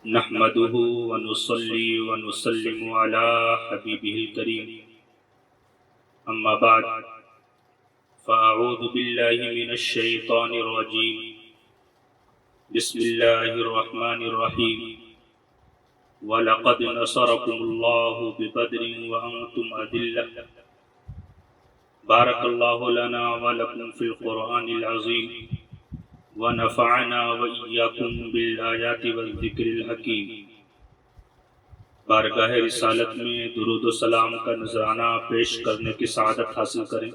نحمده ونصلي ونسلم على حبيبه الكريم أما بعد فأعوذ بالله من الشيطان الرجيم بسم الله الرحمن الرحيم ولقد نصركم الله ببدر وأنتم أذلة بارك الله لنا ولكم في القرآن العظيم ونفعنا وإياكم بالآيات والذکر الحکیم۔ بارگاہ رسالت میں درود و سلام کا نذرانہ پیش کرنے کی سعادت حاصل کریں۔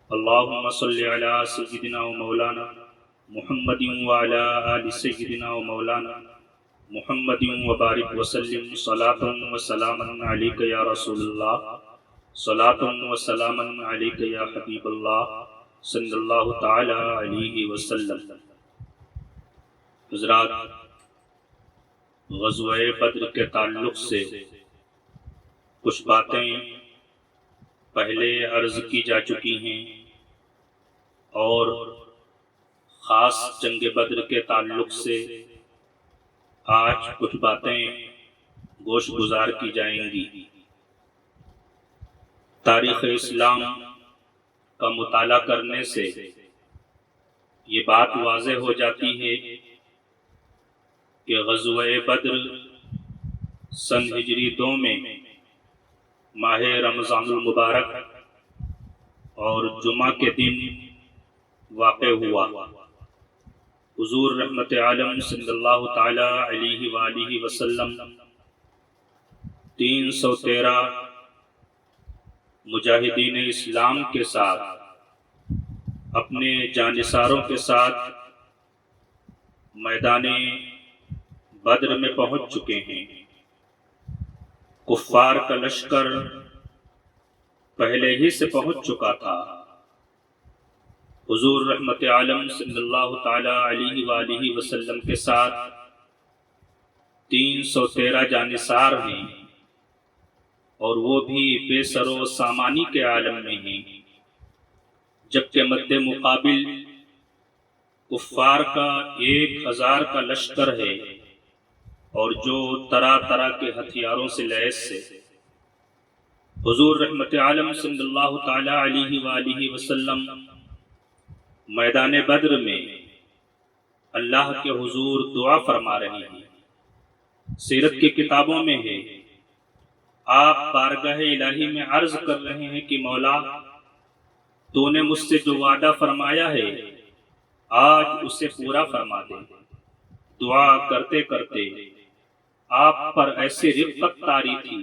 اللہم صلی علی سیدنا و مولانا محمد وعلی آل سیدنا و مولانا محمد وبارک وسلم صلاة و سلاما علیک یا رسول اللہ، صلاة و سلاما علیک یا حبیب اللہ صلی اللہ تعالی علیہ وسلم۔ حضرات، غزوہ بدر کے تعلق سے کچھ باتیں پہلے عرض کی جا چکی ہیں اور خاص جنگ بدر کے تعلق سے آج کچھ باتیں گوش گزار کی جائیں گی۔ تاریخ اسلام کا مطالعہ کرنے سے یہ بات واضح ہو جاتی ہے کہ غزوہ بدر سن ہجری 2 میں ماہ رمضان المبارک اور جمعہ کے دن واقع ہوا۔ حضور رحمت عالم صلی اللہ تعالی علیہ وآلہ وسلم 313 مجاہدین اسلام کے ساتھ اپنے جانثاروں کے ساتھ میدان بدر میں پہنچ چکے ہیں۔ کفار کا لشکر پہلے ہی سے پہنچ چکا تھا۔ حضور رحمت عالم صلی اللہ تعالی علیہ وآلہ وسلم کے ساتھ 313 جانثار ہیں اور وہ بھی بے سر و سامانی کے عالم میں ہیں، جبکہ مد مقابل کفار کا 1000 کا لشکر ہے اور جو طرح طرح کے ہتھیاروں سے لیس ہے۔ حضور رحمت عالم صلی اللہ تعالی علیہ وآلہ وسلم میدان بدر میں اللہ کے حضور دعا فرما رہے ہیں۔ سیرت کی کتابوں میں ہے، آپ بارگاہ الہی میں عرض کر رہے ہیں کہ مولا، تو نے مجھ سے جو وعدہ فرمایا ہے آج اسے پورا فرما دے۔ دعا کرتے کرتے آپ پر ایسی رفقت طاری تھی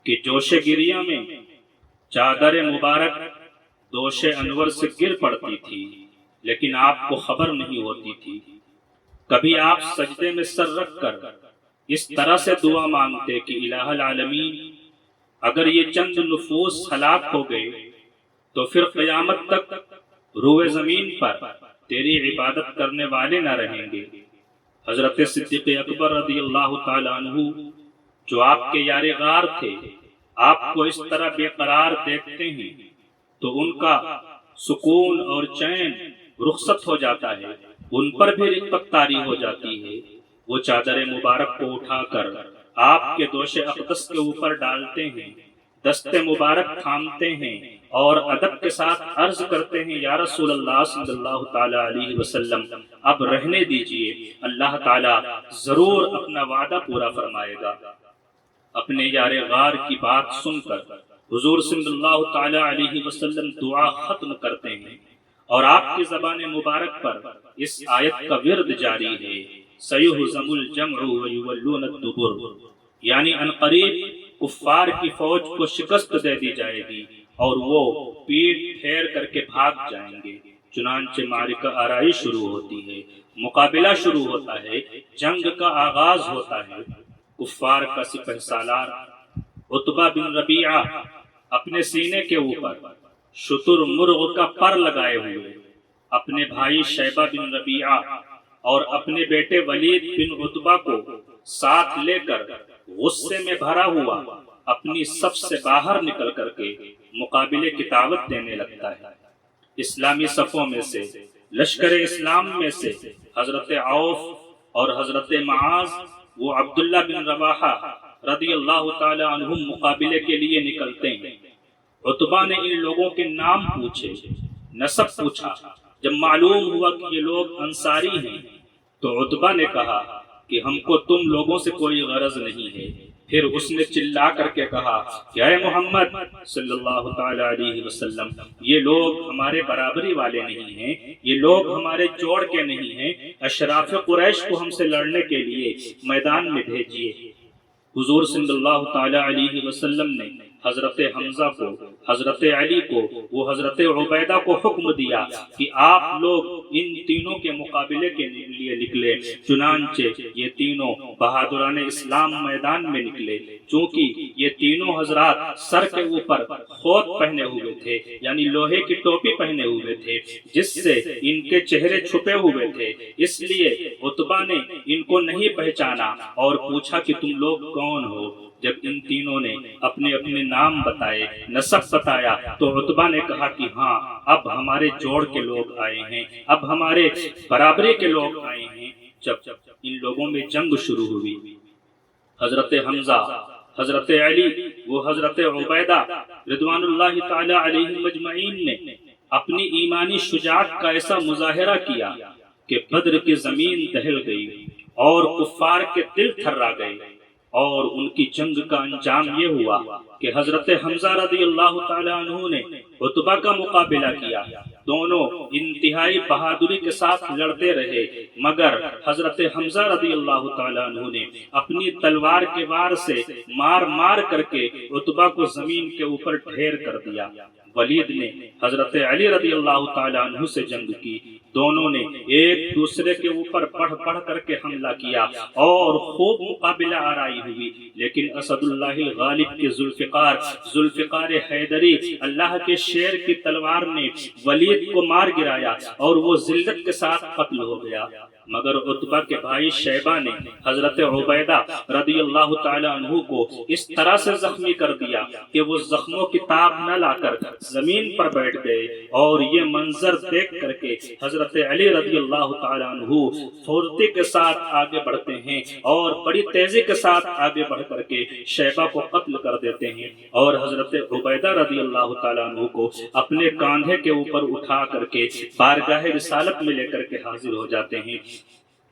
کہ جوش گریہ میں چادر مبارک دوش انور سے گر پڑتی تھی، لیکن آپ کو خبر نہیں ہوتی تھی۔ کبھی آپ سجدے میں سر رکھ کر اس طرح سے دعا مانگتے کہ الہ العالمین، اگر یہ چند نفوس ہلاک ہو گئے تو پھر قیامت تک روئے زمین پر تیری عبادت کرنے والے نہ رہیں گے۔ حضرت صدیق اکبر رضی اللہ تعالیٰ عنہ جو آپ کے یار غار تھے، آپ کو اس طرح بے قرار دیکھتے ہیں تو ان کا سکون اور چین رخصت ہو جاتا ہے، ان پر بھی رفقت طاری ہو جاتی ہے۔ وہ چادر مبارک کو اٹھا کر آپ کے دوش اقدس کے اوپر ڈالتے ہیں، دست مبارک تھامتے ہیں اور ادب کے ساتھ عرض کرتے ہیں، یا رسول اللہ صلی اللہ تعالی علیہ وسلم، اب رہنے دیجئے، اللہ تعالی ضرور اپنا وعدہ پورا فرمائے گا۔ اپنے یار غار کی بات سن کر حضور صلی اللہ تعالی علیہ وسلم دعا ختم کرتے ہیں اور آپ کی زبان مبارک پر اس آیت کا ورد جاری ہے، سَيُهْزَمُ الْجَمْعُ وَيُوَلُّونَ الدُّبُرَ، یعنی عنقریب کفار کی فوج کو شکست دے دی جائے گی اور وہ پیٹ پھیر کر کے بھاگ جائیں گے۔ چنانچہ معرکہ آرائی شروع ہوتی ہے، مقابلہ شروع ہوتا ہے، جنگ کا آغاز ہوتا ہے۔ کفار کا سپہ سالار عتبہ بن ربیعہ اپنے سینے کے اوپر شتر مرغ کا پر لگائے ہوئے اپنے بھائی شیبہ بن ربیعہ اور اپنے بیٹے ولید بن عتبہ کو ساتھ لے کر غصے میں بھرا ہوا اپنی صف سے باہر نکل کر کے مقابلے کی دعوت دینے لگتا ہے۔ اسلامی صفوں میں سے، لشکر اسلام میں سے حضرت عوف اور حضرت معاذ وہ عبداللہ بن رواحہ رضی اللہ تعالی عنہم مقابلے کے لیے نکلتے ہیں۔ عتبہ نے ان لوگوں کے نام پوچھے، نسب پوچھا۔ جب معلوم ہوا کہ یہ لوگ انصاری ہیں تو عتبہ نے کہا کہ ہم کو تم لوگوں سے کوئی غرض نہیں ہے۔ پھر اس نے چلا کر کے کہا کہ اے محمد صلی اللہ تعالی علیہ وسلم، یہ لوگ ہمارے برابری والے نہیں ہیں، یہ لوگ ہمارے جوڑ کے نہیں ہیں، اشراف قریش کو ہم سے لڑنے کے لیے میدان میں بھیجیے۔ حضور صلی اللہ تعالی علیہ وسلم نے حضرت حمزہ کو، حضرت علی کو، وہ حضرت عبیدہ کو حکم دیا کہ آپ لوگ ان تینوں کے مقابلے کے لیے نکلے۔ چنانچہ یہ تینوں بہادران اسلام میدان میں نکلے۔ چونکہ یہ تینوں حضرات سر کے اوپر خوت پہنے ہوئے تھے، یعنی لوہے کی ٹوپی پہنے ہوئے تھے جس سے ان کے چہرے چھپے ہوئے تھے، اس لیے عتبہ نے ان کو نہیں پہچانا اور پوچھا کہ تم لوگ کون ہو؟ جب ان تینوں نے اپنے اپنے نام بتائے، نسب بتایا، تو عتبہ نے کہا کہ ہاں، اب ہمارے جوڑ کے لوگ آئے ہیں، اب ہمارے برابری کے لوگ آئے ہیں۔ جب ان لوگوں میں جنگ شروع ہوئی، حضرت حمزہ، حضرت علی، وہ حضرت عبیدہ رضوان اللہ تعالی علیہ مجمعین نے اپنی ایمانی شجاعت کا ایسا مظاہرہ کیا کہ بدر کی زمین دہل گئی اور کفار کے دل تھرا گئے، اور ان کی جنگ کا انجام یہ ہوا کہ حضرت حمزہ رضی اللہ تعالی عنہ نے عتبہ کا مقابلہ کیا۔ دونوں انتہائی بہادری کے ساتھ لڑتے رہے، مگر حضرت حمزہ رضی اللہ تعالی عنہ نے اپنی تلوار کے وار سے مار مار کر کے عتبہ کو زمین کے اوپر ڈھیر کر دیا۔ ولید نے حضرت علی رضی اللہ تعالی عنہ سے جنگ کی۔ دونوں نے ایک دوسرے کے اوپر بڑھ کر کے حملہ کیا اور خوب مقابلہ آرائی ہوئی، لیکن اسد اللہ غالب کے ذوالفقار حیدری، اللہ کے شیر کی تلوار نے ولید کو مار گرایا اور وہ ذلت کے ساتھ قتل ہو گیا۔ مگر عتبہ کے بھائی شیبہ نے حضرت عبیدہ رضی اللہ تعالی عنہ کو اس طرح سے زخمی کر دیا کہ وہ زخموں کی تاب نہ لا کر زمین پر بیٹھ گئے، اور یہ منظر دیکھ کر کے حضرت علی رضی اللہ تعالی عنہ پھرتی کے ساتھ آگے بڑھتے ہیں اور بڑی تیزی کے ساتھ آگے بڑھ کر کے شیبہ کو قتل کر دیتے ہیں، اور حضرت عبیدہ رضی اللہ تعالی عنہ کو اپنے کاندھے کے اوپر اٹھا کر کے بارگاہ رسالت میں لے کر کے حاضر ہو جاتے ہیں۔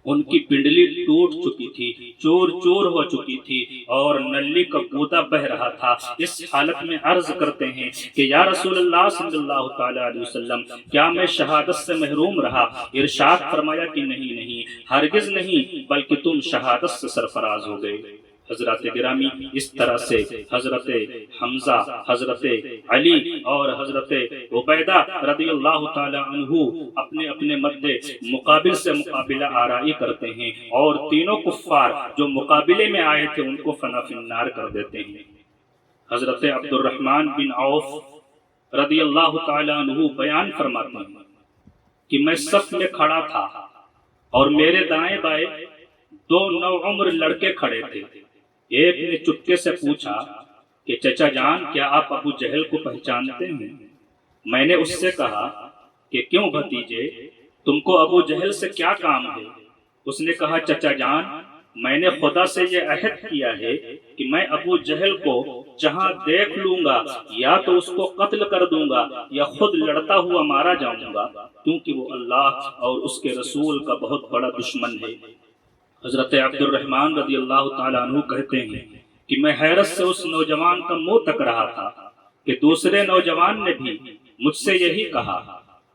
ان کی پنڈلی ٹوٹ چکی تھی، چور چور ہو چکی تھی، اور نلی کا گودا بہ رہا تھا۔ اس حالت میں عرض کرتے ہیں کہ یا رسول اللہ صلی اللہ تعالی علیہ وسلم، کیا میں شہادت سے محروم رہا؟ ارشاد فرمایا کہ نہیں، ہرگز نہیں، بلکہ تم شہادت سے سرفراز ہو گئے۔ حضرات گرامی، اس طرح سے حضرت حمزہ، حضرت علی اور حضرت عبیدہ رضی اللہ تعالی عنہ اپنے اپنے مدد مقابل سے مقابلہ آرائی کرتے ہیں، اور تینوں کفار جو مقابلے میں آئے تھے ان کو فنا فی النار کر دیتے ہیں۔ حضرت عبد الرحمن بن عوف رضی اللہ تعالی عنہ بیان فرماتے ہیں کہ میں صف میں کھڑا تھا اور میرے دائیں بائیں دو نوعمر لڑکے کھڑے تھے۔ ایک نے چپکے سے پوچھا کہ چچا جان، کیا آپ ابو جہل کو پہچانتے ہیں؟ میں نے اس سے کہا کہ کیوں بھتیجے، تم کو ابو جہل سے کیا کام ہے؟ اس نے کہا چچا جان، میں نے خدا سے یہ عہد کیا ہے کہ میں ابو جہل کو جہاں دیکھ لوں گا یا تو اس کو قتل کر دوں گا یا خود لڑتا ہوا مارا جاؤں گا، کیونکہ وہ اللہ اور اس کے رسول کا بہت بڑا دشمن ہے۔ حضرت عبد الرحمن رضی اللہ تعالیٰ عنہ کہتے ہیں کہ میں حیرت سے اس نوجوان کا منہ تک رہا تھا کہ دوسرے نوجوان نے بھی مجھ سے یہی کہا۔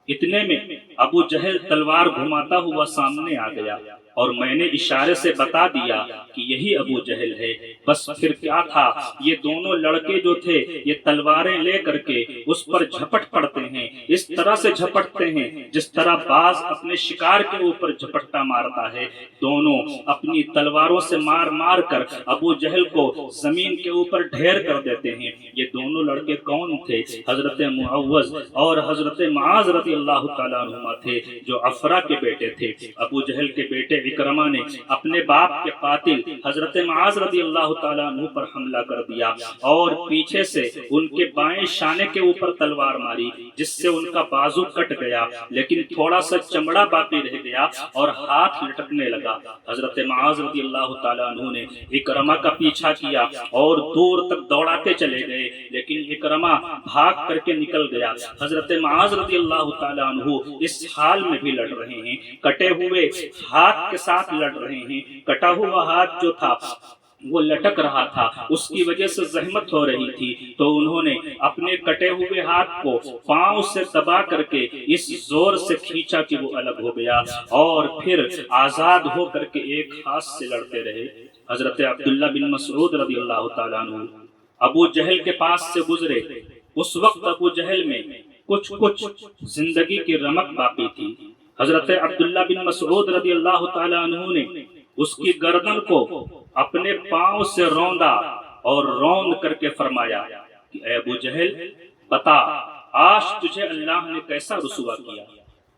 اتنے میں ابو جہل تلوار گھماتا ہوا سامنے آ گیا اور میں نے اشارے سے بتا دیا کہ یہی ابو جہل ہے۔ بس پھر کیا تھا، یہ دونوں لڑکے جو تھے یہ تلواریں لے کر کے اس پر جھپٹ پڑتے ہیں، اس طرح سے جھپٹتے ہیں جس طرح باز اپنے شکار کے اوپر جھپٹا مارتا ہے۔ دونوں اپنی تلواروں سے مار مار کر ابو جہل کو زمین کے اوپر ڈھیر کر دیتے ہیں۔ یہ دونوں لڑکے کون تھے؟ حضرت معوذ اور حضرت معاذ رضی اللہ تعالیٰ عنہما تھے، جو عفرا کے بیٹے تھے۔ ابو جہل کے بیٹے اکرمہ نے اپنے باپ کے قاتل حضرت معاذ رضی اللہ تعالیٰ عنہ پر حملہ کر دیا اور پیچھے سے ان کے بائیں شانے کے اوپر تلوار ماری، جس سے ان کا بازو کٹ گیا، لیکن تھوڑا سا چمڑا باقی رہ گیا اور ہاتھ لٹکنے لگا۔ حضرت معاذ رضی اللہ تعالیٰ عنہ نے اکرمہ کا پیچھا کیا اور دور تک دوڑاتے چلے گئے، لیکن اکرمہ بھاگ کر کے نکل گیا۔ حضرت معاذ رضی اللہ تعالیٰ عنہ اس حال میں بھی لڑ رہے ہیں، کٹے ہوئے ہاتھ کے ساتھ لڑ رہے ہیں۔ کٹا ہوا ہاتھ جو تھا وہ لٹک رہا تھا، اس کی وجہ سے زحمت ہو رہی تھی، تو انہوں نے اپنے کٹے ہوئے ہاتھ کو پاؤں سے دبا کر کے اس زور سے کھینچا کہ وہ الگ ہو گیا، اور پھر آزاد ہو کر کے ایک ہاتھ سے لڑتے رہے۔ حضرت عبداللہ بن مسعود رضی اللہ تعالیٰ عنہ ابو جہل کے پاس سے گزرے۔ اس وقت ابو جہل میں کچھ زندگی کی رمق باقی تھی۔ حضرت عبداللہ بن مسعود رضی اللہ تعالیٰ عنہ نے اس کی گردن کو اپنے پاؤں سے روندا اور روند کر کے فرمایا کہ اے ابو جہل، بتا آج تجھے اللہ نے کیسا رسوا کیا۔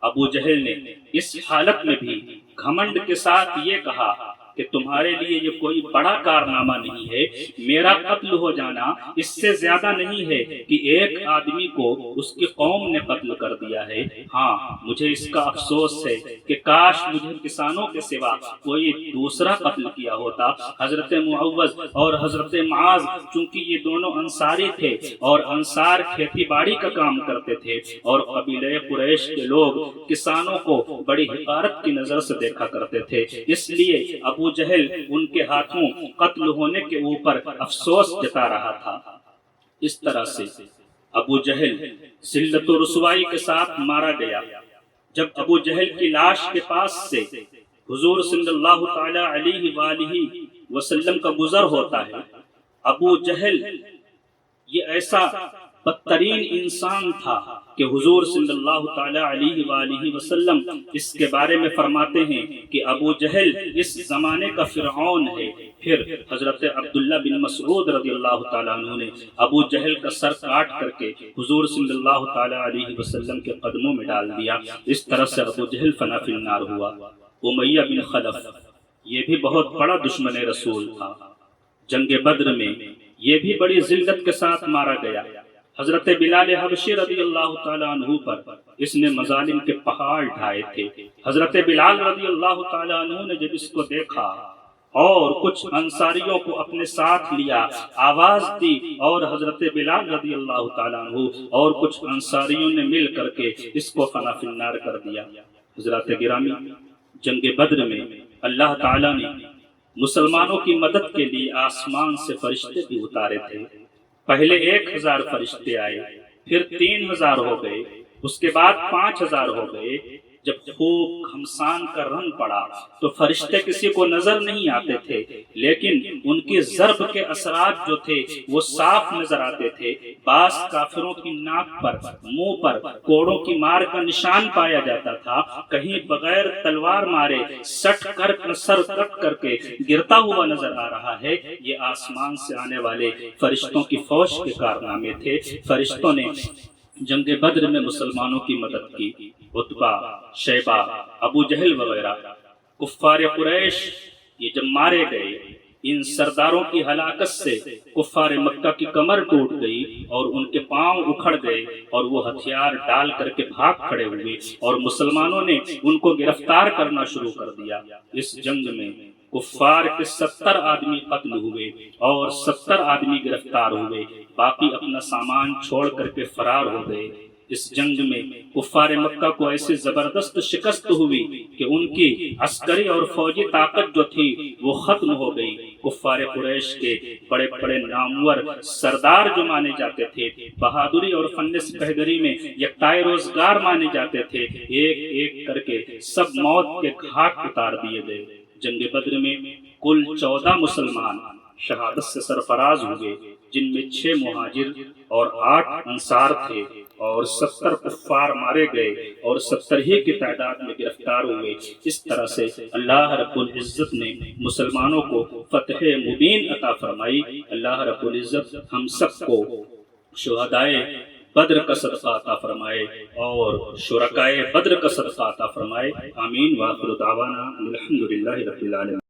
ابو جہل نے اس حالت میں بھی گھمنڈ کے ساتھ یہ کہا کہ تمہارے لیے یہ کوئی بڑا کارنامہ نہیں ہے، میرا قتل ہو جانا اس سے زیادہ نہیں ہے کہ ایک آدمی کو اس کی قوم نے قتل کر دیا ہے۔ ہاں، مجھے اس کا افسوس ہے کہ کاش مجھے کسانوں کے سوا کوئی دوسرا قتل کیا ہوتا۔ حضرت معوذ اور حضرت معاذ چونکہ یہ دونوں انصاری تھے اور انصار کھیتی باڑی کا کام کرتے تھے، اور قبیلہ قریش کے لوگ کسانوں کو بڑی حقارت کی نظر سے دیکھا کرتے تھے، اس لیے ابو جہل ان کے ہاتھوں قتل ہونے کے اوپر افسوس جتا رہا تھا۔ اس طرح سے ابو جہل ذلت و رسوائی کے ساتھ مارا گیا۔ جب ابو جہل کی لاش کے پاس سے حضور صلی اللہ تعالی علیہ وآلہ وسلم کا گزر ہوتا ہے، ابو جہل یہ ایسا بدترین انسان تھا کہ حضور صلی اللہ تعالی علیہ وآلہ وسلم اس کے بارے میں فرماتے ہیں کہ ابو جہل اس زمانے کا فرعون ہے۔ پھر حضرت عبداللہ بن مسعود رضی اللہ تعالیٰ عنہ نے ابو جہل کا سر کاٹ کر کے حضور صلی اللہ تعالی علیہ وسلم کے قدموں میں ڈال دیا۔ اس طرح سے ابو جہل فنا فی النار ہوا۔ امیہ بن خلف یہ بھی بہت بڑا دشمن رسول تھا۔ جنگ بدر میں یہ بھی بڑی ذلت کے ساتھ مارا گیا۔ حضرت بلال حبشی رضی اللہ تعالیٰ عنہ پر اس نے مظالم کے پہاڑ ڈھائے تھے۔ حضرت بلال رضی اللہ تعالیٰ عنہ نے جب اس کو دیکھا اور کچھ انصاریوں کو اپنے ساتھ لیا، آواز دی، اور حضرت بلال رضی اللہ تعالیٰ عنہ اور کچھ انصاریوں نے مل کر کے اس کو فنا فی النار کر دیا۔ حضرات گرامی، جنگ بدر میں اللہ تعالیٰ نے مسلمانوں کی مدد کے لیے آسمان سے فرشتے بھی اتارے تھے۔ پہلے 1000 فرشتے آئے، پھر 3000 ہو گئے، اس کے بعد 5000 ہو گئے۔ جب خوب گھمسان کا رنگ پڑا تو فرشتے کسی کو نظر نہیں آتے تھے، لیکن ان کی ضرب کے اثرات جو تھے وہ صاف نظر آتے تھے۔ بعض کافروں کی ناک پر، منہ پر کوڑوں کی مار کا نشان پایا جاتا تھا، کہیں بغیر تلوار مارے سٹ کر سر کٹ کر کے گرتا ہوا نظر آ رہا ہے۔ یہ آسمان سے آنے والے فرشتوں کی فوج کے کارنامے تھے۔ فرشتوں نے جنگ بدر میں مسلمانوں کی مدد کی۔ عتبہ، شیبہ، ابو جہل وغیرہ کفار قریش یہ جب مارے گئے، ان سرداروں کی ہلاکت سے کفار مکہ کی کمر ٹوٹ گئی اور ان کے پاؤں اکھڑ گئے، اور وہ ہتھیار ڈال کر کے بھاگ کھڑے ہوئے، اور مسلمانوں نے ان کو گرفتار کرنا شروع کر دیا۔ اس جنگ میں کفار کے 70 آدمی قتل ہوئے اور 70 آدمی گرفتار ہوئے، باقی اپنا سامان چھوڑ کر کے فرار ہو گئے۔ اس جنگ میں کفار مکہ کو ایسی زبردست شکست ہوئی کہ ان کی عسکری اور فوجی طاقت جو تھی وہ ختم ہو گئی۔ کفار قریش کے بڑے بڑے نامور سردار جو مانے جاتے تھے، بہادری اور فن سپہدری میں یکتائے روزگار مانے جاتے تھے، ایک ایک کر کے سب موت کے گھاٹ اتار دیے گئے۔ جنگ بدر میں کل 14 مسلمان شہادت سے سرفراز ہوئے، جن میں 6 مہاجر اور 8 انصار تھے، اور 70 کفار مارے گئے اور 70 ہی کی تعداد میں گرفتار ہوئے۔ اس طرح سے اللہ رب العزت نے مسلمانوں کو فتح مبین عطا فرمائی۔ اللہ رب العزت ہم سب کو شہدائے بدر کا صدقہ عطا فرمائے اور شرکائے بدر کا صدقہ عطا فرمائے. آمین. وآخر دعوانا الحمدللہ رب العالمین.